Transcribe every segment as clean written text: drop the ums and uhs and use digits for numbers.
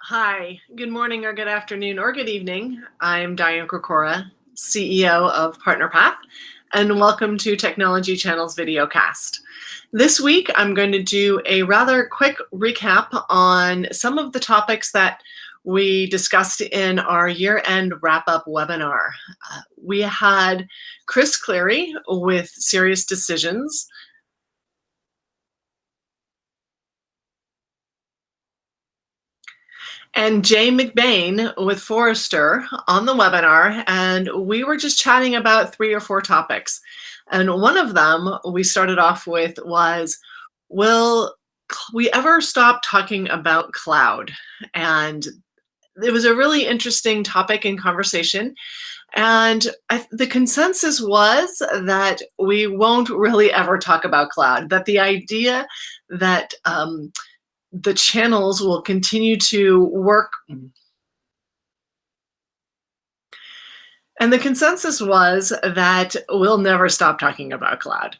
Hi, good morning or good afternoon or good evening. I'm Diane Krokora, CEO of PartnerPath, and welcome to Technology Channel's videocast. This week, I'm going to do a rather quick recap on some of the topics that we discussed in our year-end wrap-up webinar. We had Chris Cleary with SiriusDecisions, and Jay McBain with Forrester on the webinar, and we were just chatting about 3 or 4 topics. And one of them we started off with was, will we ever stop talking about cloud? And it was a really interesting topic and conversation. And the consensus was that we won't really ever talk about cloud, that the idea that the channels will continue to work. And the consensus was that we'll never stop talking about cloud.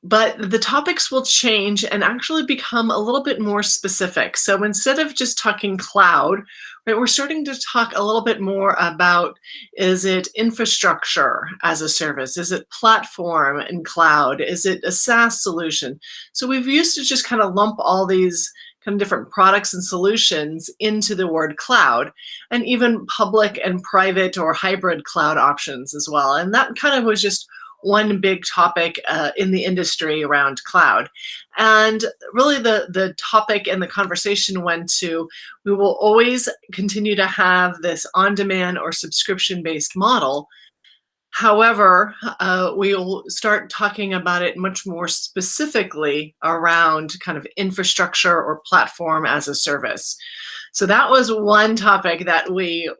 But the topics will change and actually become a little bit more specific. So instead of just talking cloud, right, we're starting to talk a little bit more about, is it infrastructure as a service? Is it platform and cloud? Is it a SaaS solution? So we've used to just kind of lump all these kind of different products and solutions into the word cloud, and even public and private or hybrid cloud options as well. And that kind of was just one big topic in the industry around cloud. And really the topic and the conversation went to, we will always continue to have this on-demand or subscription-based model. However, we'll start talking about it much more specifically around kind of infrastructure or platform as a service. So that was one topic that we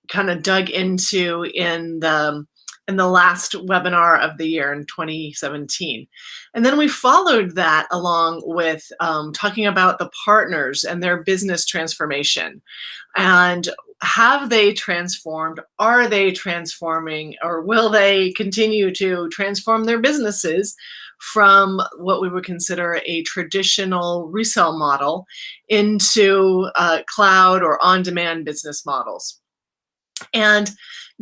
kind of dug into in the last webinar of the year in 2017. And then we followed that along with talking about the partners and their business transformation. And have they transformed? Are they transforming? Or will they continue to transform their businesses from what we would consider a traditional resale model into cloud or on-demand business models? And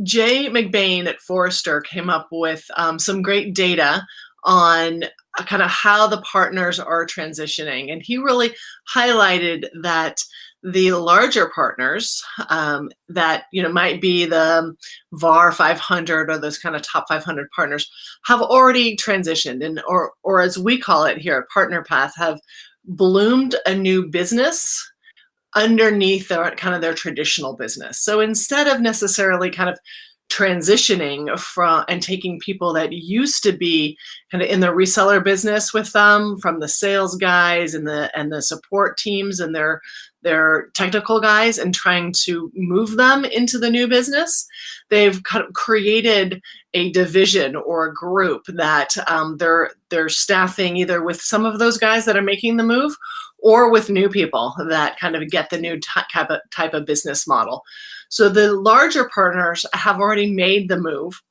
Jay McBain at Forrester came up with some great data on kind of how the partners are transitioning. And he really highlighted that the larger partners that might be the VAR 500 or those kind of top 500 partners have already transitioned, and or as we call it here at PartnerPath, have bloomed a new business underneath their traditional business. So instead of necessarily kind of transitioning from and taking people that used to be kind of in the reseller business with them, from the sales guys and the support teams and their technical guys, and trying to move them into the new business, they've kind of created a division or a group that they're staffing either with some of those guys that are making the move, or with new people that kind of get the new type of business model. So the larger partners have already made the move,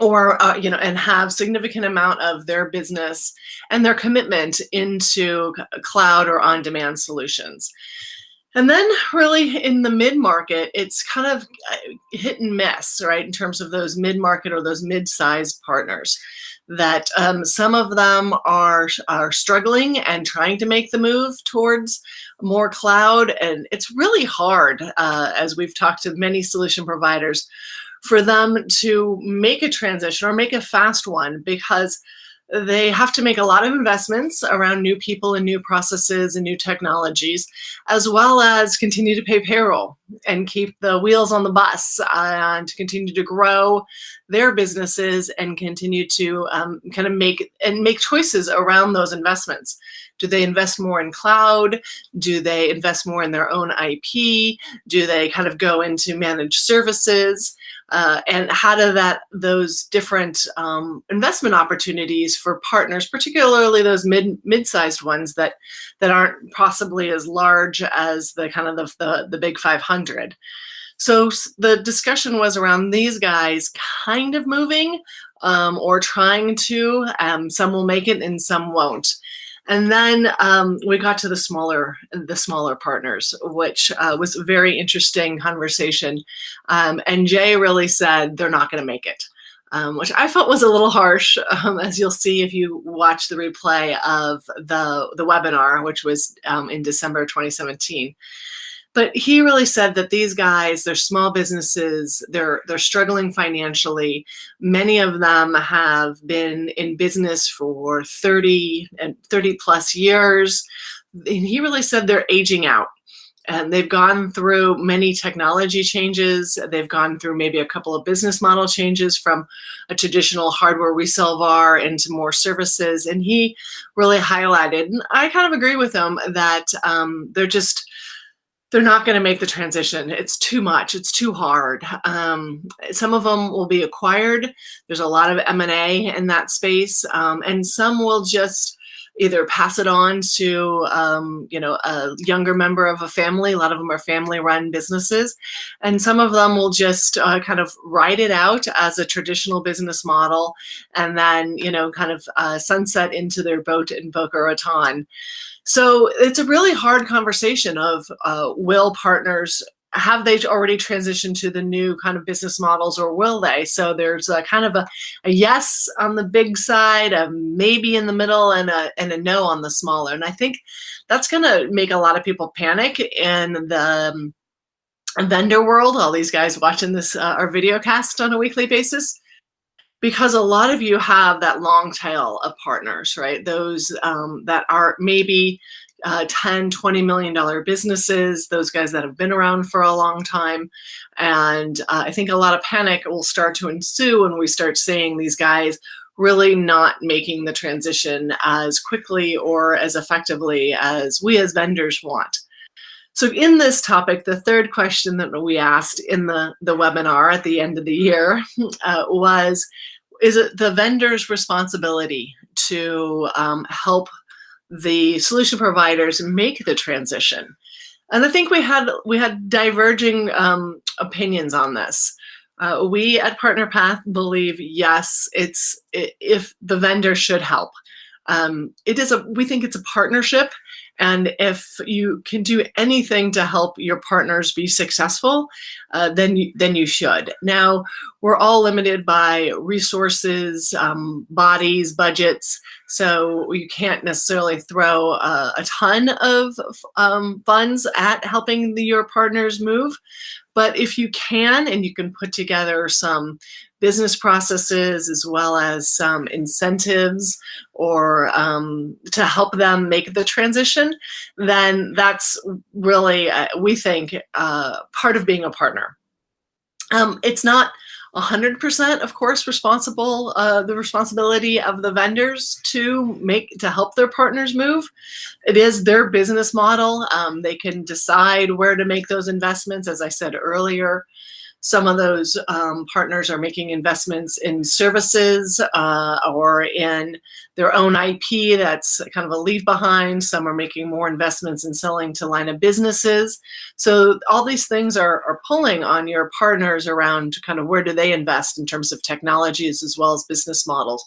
or and have significant amount of their business and their commitment into cloud or on-demand solutions. And then really in the mid-market, it's kind of hit and miss, right, in terms of those mid-market or those mid-sized partners, that some of them are struggling and trying to make the move towards more cloud. And it's really hard, as we've talked to many solution providers, for them to make a transition or make a fast one, because they have to make a lot of investments around new people and new processes and new technologies, as well as continue to pay payroll and keep the wheels on the bus, and to continue to grow their businesses and continue to kind of make choices around those investments. Do they invest more in cloud? Do they invest more in their own IP? Do they kind of go into managed services? And how do those different investment opportunities for partners, particularly those mid-sized ones that aren't possibly as large as the kind of the big 500. So the discussion was around these guys kind of moving or trying to. Some will make it and some won't. And then we got to the smaller partners, which was a very interesting conversation. And Jay really said they're not going to make it, which I felt was a little harsh, as you'll see if you watch the replay of the webinar, which was in December 2017. But he really said that these guys, they're small businesses, they're struggling financially. Many of them have been in business for 30 plus years. And he really said they're aging out. And they've gone through many technology changes. They've gone through maybe a couple of business model changes from a traditional hardware resale VAR into more services. And he really highlighted, and I kind of agree with him, that they're not going to make the transition. It's too much. It's too hard. Some of them will be acquired. There's a lot of M&A in that space, and some will just either pass it on to a younger member of a family. A lot of them are family-run businesses, and some of them will just kind of ride it out as a traditional business model, and then kind of sunset into their boat in Boca Raton. So it's a really hard conversation of will partners, have they already transitioned to the new kind of business models, or will they? So there's a kind of a yes on the big side, a maybe in the middle, and a no on the smaller. And I think that's going to make a lot of people panic in the vendor world, all these guys watching this our video cast on a weekly basis. Because a lot of you have that long tail of partners, right? Those that are maybe $10, $20 million businesses, those guys that have been around for a long time. And I think a lot of panic will start to ensue when we start seeing these guys really not making the transition as quickly or as effectively as we as vendors want. So in this topic, the third question that we asked in the webinar at the end of the year was, is it the vendor's responsibility to help the solution providers make the transition? And I think we had diverging opinions on this. We at PartnerPath believe, yes, if the vendor should help. We think it's a partnership, and if you can do anything to help your partners be successful, then you should. Now, we're all limited by resources, bodies, budgets, so you can't necessarily throw a ton of funds at helping your partners move. But if you can, and you can put together some business processes as well as some incentives or to help them make the transition, then that's really, we think, part of being a partner. It's not 100%, of course, the responsibility of the vendors to help their partners move. It is their business model. They can decide where to make those investments. As I said earlier, some of those partners are making investments in services or in their own IP. That's kind of a leave behind. Some are making more investments in selling to line of businesses. So all these things are pulling on your partners around kind of where do they invest in terms of technologies as well as business models.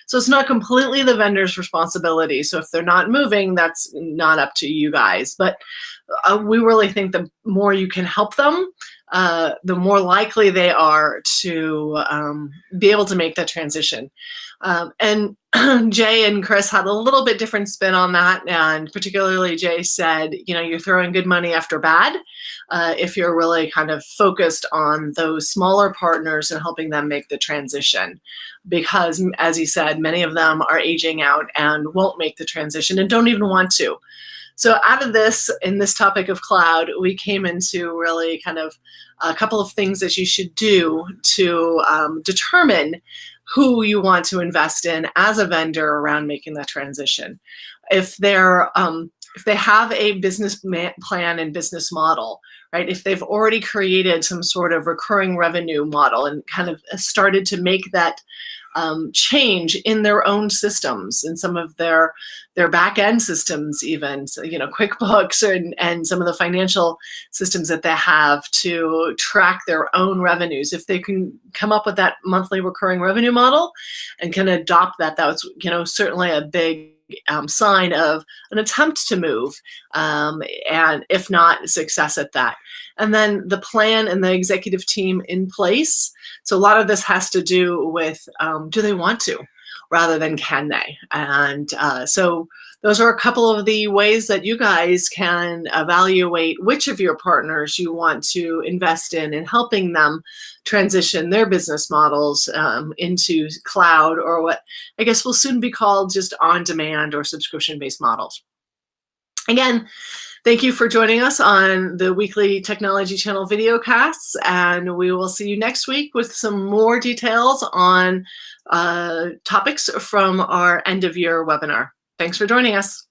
So it's not completely the vendor's responsibility. So if they're not moving, that's not up to you guys. But we really think the more you can help them, the more likely they are to be able to make that transition. And Jay and Chris had a little bit different spin on that, and particularly Jay said, you're throwing good money after bad if you're really kind of focused on those smaller partners and helping them make the transition. Because, as he said, many of them are aging out and won't make the transition and don't even want to. So out of this, in this topic of cloud, we came into really kind of a couple of things that you should do to determine who you want to invest in as a vendor around making that transition. If they have a business plan and business model, right? If they've already created some sort of recurring revenue model and kind of started to make that change in their own systems, in some of their back-end systems even, so, QuickBooks and some of the financial systems that they have to track their own revenues. If they can come up with that monthly recurring revenue model and can adopt that, that's certainly a big sign of an attempt to move, and if not, success at that. And then the plan and the executive team in place. So a lot of this has to do with, do they want to, rather than can they? And so those are a couple of the ways that you guys can evaluate which of your partners you want to invest in helping them transition their business models into cloud, or what I guess will soon be called just on-demand or subscription-based models. Again, thank you for joining us on the weekly Technology Channel videocasts, and we will see you next week with some more details on topics from our end-of-year webinar. Thanks for joining us.